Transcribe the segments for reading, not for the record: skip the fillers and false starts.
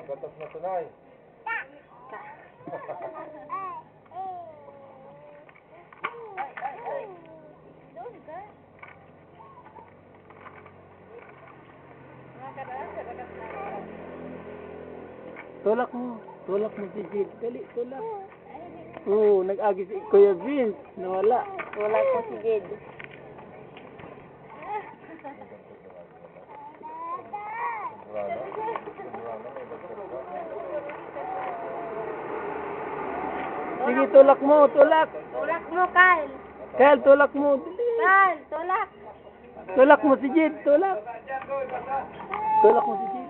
gatas na tunay. Tulak mo si Jid. Dali, tulak. Oo, nag-agi si Kuya Vince. Nawala. Wala po si Jed. Sige, tulak mo, tulak. Tulak mo, Kyle. Kyle, tulak mo. Dali. Kyle, tulak. Tulak mo si Jid, tulak. Tulak mo si Jid.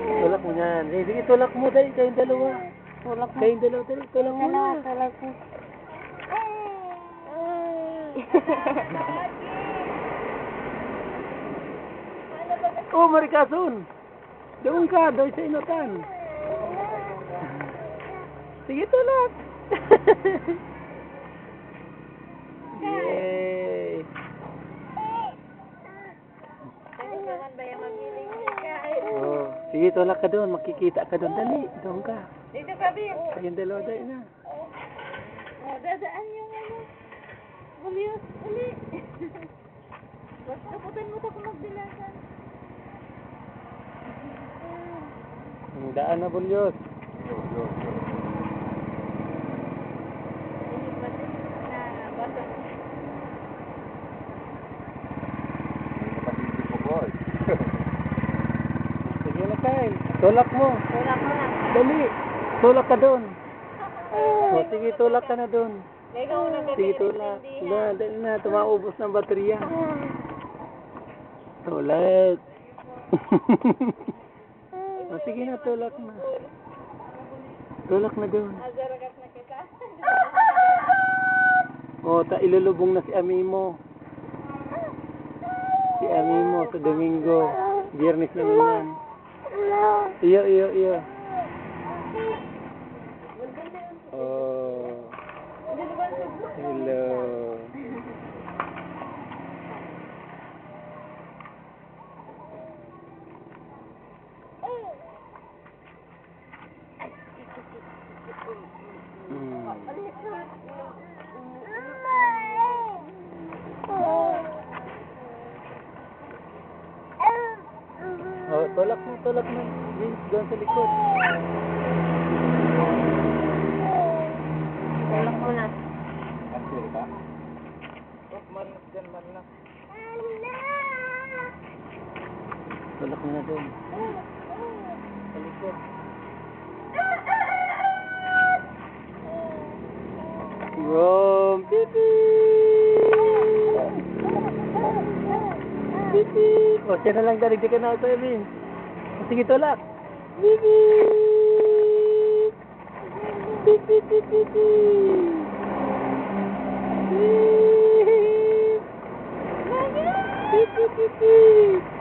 Tulak mo yan. Eh, sige, tulak mo. Dali, kayong dalawa. Tulak mo. Kayong dalawa, dali. Tulak mo na. Tulak mo. Oh, Marikason. Doon ka, doon sa inutan. Sige, tulak. Yay. Oh, sige, tulak ka doon. Makikita ka doon. Dali, doon ka. Dito ka, Bin. Kayong dalawa, dali na. Dadaan yung ano. Ulit, ulit. Basta kaputan mo ito kung magbilasan. Ang daan na, Bulyos. Sige na, Kyle. Tulak mo. Tulak mo na. Dali. Tulak ka doon. O, sige, tulak ka na doon. Ikaw na Sige, tulak. Na, dali na. Tumaubos ng baterya. Tulak. O, sige na, tulak na. Tulak na doon. Agaragat na kita. O, ilulubong na si Amimo. Si Amimo sa Domingo. Biyernes naman yan. Iyo, iyo, iyo. Oh. Hello. Oh, tulak mo, Vince, doon sa likod. Tulak mo na. Actually ka? Man na. Tulak mo na doon. Sa likod. Wow, pipi! Pipi! O, siya na lang dalig ka na ito, Vince. Sige, tulak. Pipi! Pipi, pipi, pipi! Pipi, pipi, pipi!